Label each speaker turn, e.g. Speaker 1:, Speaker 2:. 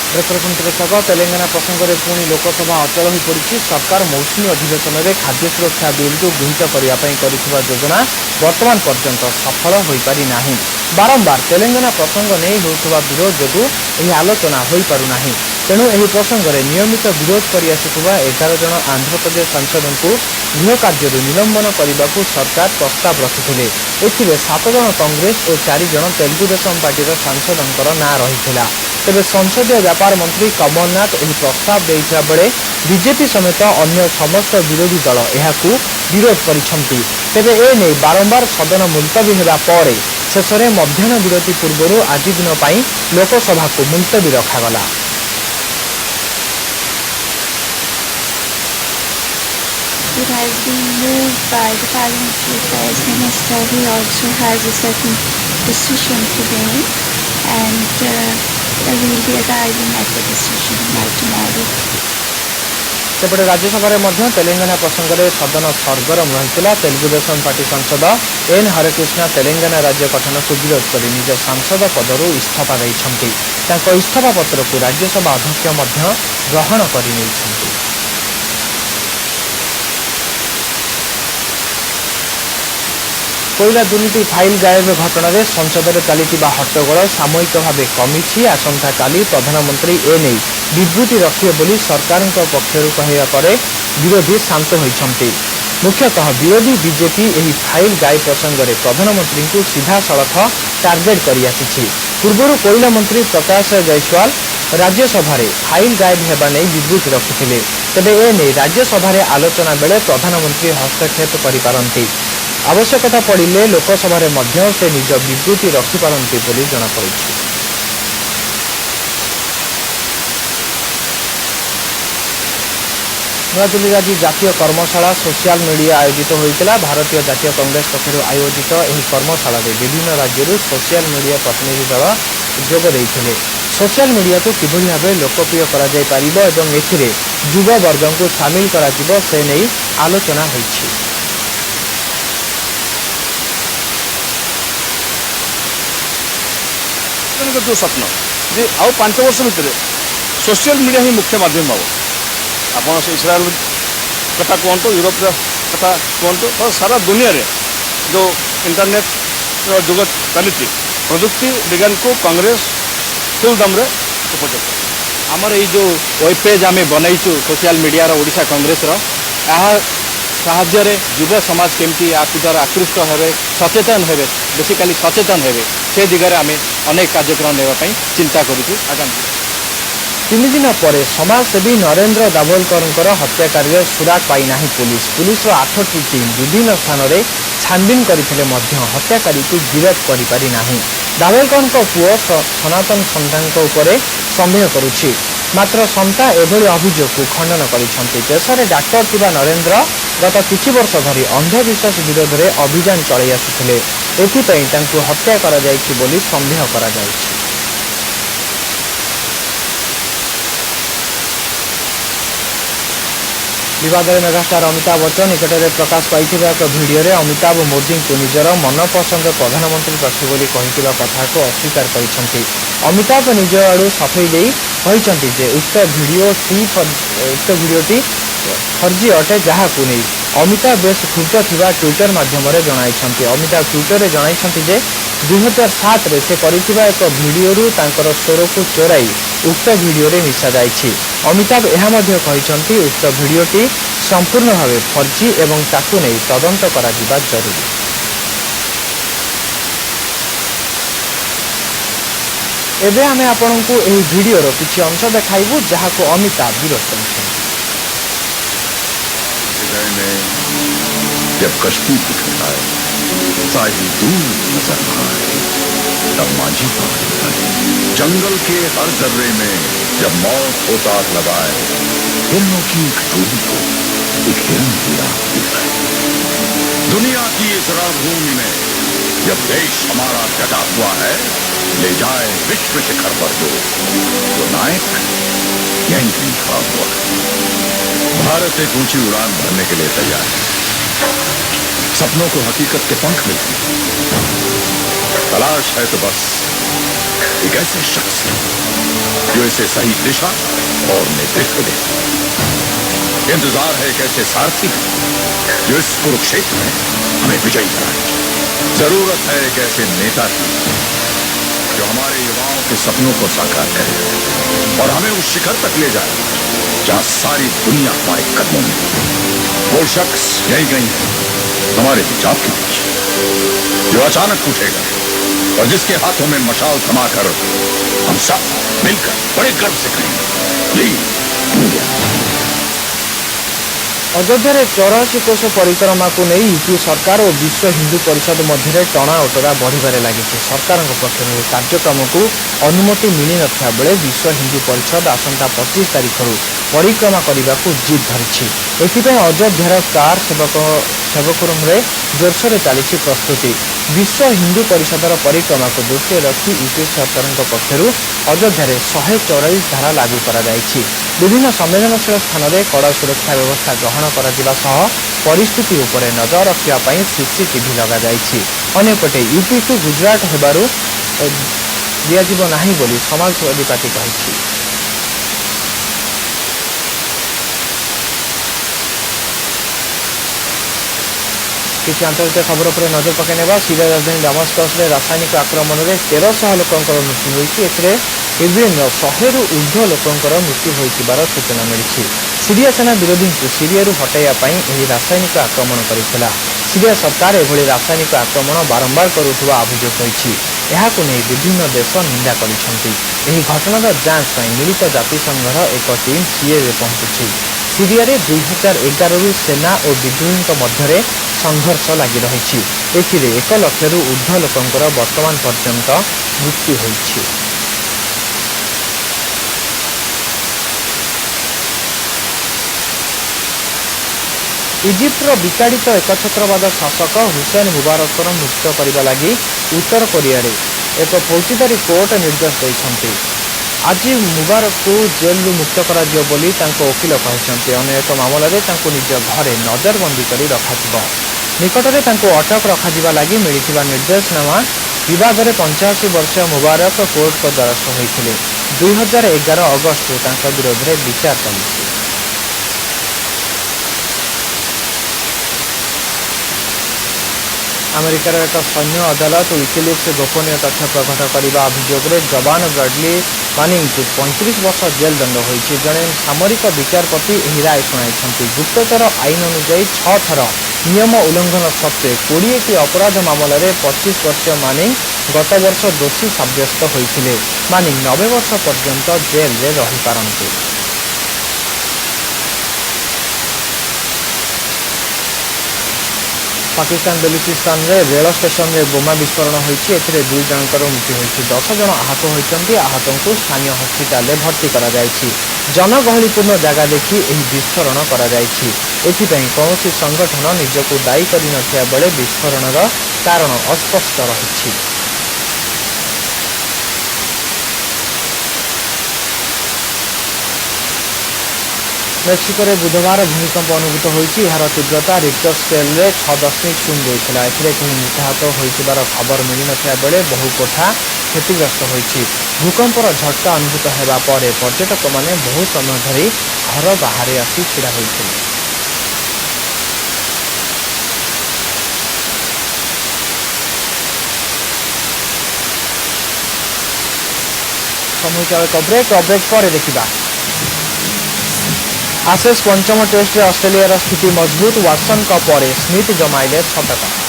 Speaker 1: दर्शक तेलंगाना प्रसंग में पुणी लोकसभा अचल हो पड़ी। सरकार मौसुमी अधिवेशन में खाद्य सुरक्षा बिल को गृहीत करने योजना वर्तमान पर्यंत सफल हो पारिना। बारंबार तेलंगाना प्रसंग नहीं होता विरोध जो यह आलोचना हो पारना। तेणु यह प्रसंग में नियमित विरोध कर 11 जन आंध्र प्रदेश सांसद को गृह कार्य निलंबन करने को सरकार प्रस्ताव रखिते। एथिरे 7 जन कांग्रेस और 4 जन तेलुगु देशम पार्टी सांसदों नाँ रही। तेरे संसदीय व्यापार मंत्री कमलनाथ यह प्रस्ताव देता बेले बीजेपी समेत अन्य समस्त विरोधी दल यह विरोध करिसेंति। तेबे एने बारंबार सदन मुलतवी होगा पर शेष में मध्याह्न विरति पूर्व आज दिन पर लोकसभा को मुलतवी रखागला।
Speaker 2: It has been moved by the Parliamentary Affairs Minister. He also has a certain decision today, and we will be arriving at the decision by tomorrow.
Speaker 1: सेपटे राज्यसभा में तेलंगाना प्रसंग में सदन सरगरम रही। तेलुगु देशम पार्टी सांसद एन हरकृष्णा तेलंगाना राज्य गठन को विरोध कर निज सांसद पदर इस्तीफा देते। इस्तीफा पत्र को राज्यसभा अध्यक्ष ग्रहण कर। कोयला दुर्नीति फाइल गायब घटना रे संसद में चली हट्टगोल सामयिक भाव कमी। आसंता काली प्रधानमंत्री एने विवृत्ति रखिए बोली सरकार पक्षर कहवा पर विरोधी शांत होती। मुख्यतः विरोधी बीजेपी यह फाइल गायब प्रसंग में प्रधानमंत्री को सीधा सड़क टार्गेट कर आसी। पूर्व कोयला मंत्री प्रकाश जायसवाल राज्यसभा फाइल गायब होगा नहीं विवृत्ति रखिते। तेबे एने राज्यसभा आलोचना बेले प्रधानमंत्री हस्तक्षेप करिपारंती। आवश्यकता पड़े लोकसभा से निज विवृत्ति रखिपारती बोली जनापड़ी। नूआदिल्ली आज जातीय कर्मशाला सोशल मीडिया आयोजित होता। भारतीय जातीय कांग्रेस पक्षर आयोजित यह कर्मशाला विभिन्न राज्यों सोशल मीडिया प्रतिनिधि दल जोगदे। सोशल मीडिया को किभली भाव लोकप्रिय कर युवा वर्ग को सामिल से नहीं आलोचना होती।
Speaker 3: जो स्वप्न जे आउ 5 वर्ष भितर सोशल मीडिया ही मुख्य माध्यम हम आप इस्राएल कथा कहतु यूरोप कथा कहतु तो सारा दुनिया रे जो इंटरनेट जुग चली प्रजुक्ति विज्ञान को कांग्रेस फुल दम रे उपयोग आमर ये जो वेब पेज आम बनईचु सोशल मीडिया ओडिशा कांग्रेस साहाय्य युव समाज केमती आपकी द्वारा आकृष्ट हे सचेतन हे बेसिकाली सचेतन हे से दिगरे आम अनेक कार्यक्रम नेवाई चिंता करूँ। आगामी
Speaker 1: 3 दिन पर समाजसेवी नरेंद्र दाभोलकर हत्याकारी सुराग पाईना पुलिस 8टी टीम विभिन्न स्थान में छानबीन करते हत्याकारी को गिरफ्त कर पारिना। दाभोलकर पुओ सनातन सन्तान सन्देह करुछि। मात्र संता एभली अभियोग को खंडन करिसेंति। देश में डाक्टर थिबा नरेंद्र गत किछि वर्ष धरी अंधविश्वास विरोध में अभियान चलाई आसुथिले। एथिपई तांकु हत्या करा जायछि बोली संदेह करा जायछि। विवाद में मेगास्टार अमिताभ बच्चन निकट में प्रकाश पाई एक भिडियो रे अमिताभ मोदी को निजर मनपसंद प्रधानमंत्री प्रार्थी बोली कही कथा को अस्वीकार करिसेंति। अमिताभ निज आड़ू सफेई दे कहते जे उक्त भिडियोटी फर्जी अटे जहाँ को नहीं अमिताभ बेस क्षुब्ध थिबा ट्विटर माध्यम जणाइछंती। अमिताभ ट्विटर रे जणाइछंती जे 2007 रे से करिथिबा एक भिडियो तांकर स्वर को चोराई उक्त भिडियो रे मिसा जाइछि। अमिताभ यह मध्य कहिछंती उक्त भिडियोटी संपूर्ण भाव फर्जी एवं ताकू नहीं तदंत करा जिबा जरूरी। एबे आमे आपनकु एही भिडियो रो किछि अंश देखाइबु जहाँ को अमिताभ विरोध करिछंती।
Speaker 4: जब कश्ती दिखलाए साहिल दूर नजर आए तब माझी बात बताए। जंगल के हर जर्रे में जब मौत होता लगाए हिरणों की एक टोली को एक हिरण की आंख दिखाए। दुनिया की इस रणभूमि में जब देश हमारा डटा हुआ है ले जाए विश्व शिखर पर जो नायक यहीं कहीं खड़ा हुआ है। भारत एक ऊंची उड़ान भरने के लिए तैयार है। सपनों को हकीकत के पंख मिलते हैं। तलाश है तो बस एक ऐसे शख्स की जो इसे सही दिशा और नेतृत्व दे। इंतजार है एक ऐसे सारथी का जो इस कुरुक्षेत्र में हमें विजयी कराए। जरूरत है एक ऐसे नेता की जो हमारे युवाओं के सपनों को साकार करे और हमें उस शिखर तक ले जाए जहां सारी दुनिया हमारे कदमों में। वो शख्स यही कहीं है, हमारे हिजाब के पीछे, जो अचानक उठेगा और जिसके हाथों में मशाल थमाकर हम सब मिलकर बड़े गर्व से कहेंगे, प्लीज इंडिया।
Speaker 1: अयोध्या 84 कोश परिक्रमा को नहीं यूपी सरकार और विश्व हिंदू परिषद मध्य टणा ओटरा बढ़िबारे लगी। सरकार पक्षर कार्यक्रम को अनुमति मिल नथिया बेले विश्व हिंदू परिषद आसंता 25 तारिख परिक्रमा करने को जिद धरी। एथिपाई अयोध्यार कार सेवकरुम जोरसोर चली प्रस्तुति। विश्व हिंदू परिषदर परिक्रमा को दृष्टि रखी यूपी सरकार पक्षर अयोध्यार 144 धारा लागू कर विभिन्न संवेदनशील स्थान में कड़ा सुरक्षा व्यवस्था ग्रहण परिस्थिति उपर नजर रखापी सीसीटीवी लग अंपटे यूपी टू गुजरात होबारु दियाजिबो नाही बोली समाजवादी पार्टी कही। किसी आंतरिक खबर पर नजर पकड़ सीरिया राजधानी दामास्कस में रासायनिक आक्रमण में 1300 लोकंर मृत्यु होती। इब्रिन 100 रु ऊर्ध्व लोकंर मृत्यु होइतिबार सूचना मिली। सीरिया सेना विरोधी को सीरिया हटाइवाई रासायनिक आक्रमण करथिला। सीरिया सरकार एभली रासायनिक आक्रमण बारंबार करुवा अभियोग होइछि। एहाकु नै विभिन्न देश निंदा करिसेंति। एही घटनार जांच पई मिलित जातिसंघर एक टीम सीएए पहुंची। सीरिया रे 2011 रु सेना और विद्रोही मध्य संघर्ष लगी रही। एथिरे 1 लाख रु ऊर्ध्व लोकंर वर्तमान पर्यंत मृत्यु होइछि। इजिप्टर विताड़ित एकछत्रवाद शासक हुसैन मुबारकर मुक्त करने लगी उत्तर कोरिया रे एक फौजदारी कोर्ट निर्देश देते। आज मुबारक को जेल मुक्त कर वकिल कहते। अन्य एक मामलें निज घरे नजरबंदी कर रखा निकटरे अटक रखा लगी मिलता निर्देशनामा बद में 85 वर्षीय मुबारक कोर्ट को द्वारस्थ होते। 2011 अगस्त विरोध में विचार चली। अमेरिकार एक सैन्य अदालत विकिलीक्स गोपनीय तथ्य प्रकट करने अभियोग में जवान ब्रैडली मानिंग को 35 वर्ष जेल दंड होइछि। जड़े सामरिक विचारपति यह राय शुणाई। गुप्तचर आईन अनुजाई 6 थर नियम उल्लंघन सत्वे 20टी अपराध मामलें 25 वर्षीय मानिंग गत वर्ष दोषी सब्यस्त होते। मानिंग 90 वर्ष पर्यंत जेल में रही पारंते। पाकिस्तान बलूचिस्तान में रेल स्टेशन में बोमा विस्फोरण होती। 2 जनकर मृत्यु होती। 10 जन आहत होती। आहतों को स्थानीय हस्पिटाल में भर्ती करा जायछि। जनगहलीपूर्ण जगह देखि एही विस्फोरण करा जायछि। एथिपाई कौनसी संगठन निजको दायी करि नथिया बेले विस्फोरणर कारण अस्पष्ट रहिछि। मेक्सिको रे बुधवार भूमिकंप अनुभूत होइछि। यार तीव्रता रिक्टर स्केल रे 6.02 था। एथिरे कहीं मृताहत होइतिबार खबर मिली नथिया बेले बहु कोठा क्षतिग्रस्त होइछि। भूकंपर झटका अनुभूत हेबा परे पर्यटक माने बहु समय धरि घर बाहर आसी छिड़ा होइथिले। समय ब्रेक पर देखा। आशेष पंचम टेस्ट ऑस्ट्रेलिया स्थिति मजबूत। वाटसन पर स्मिथ जमाइले 6 शतक।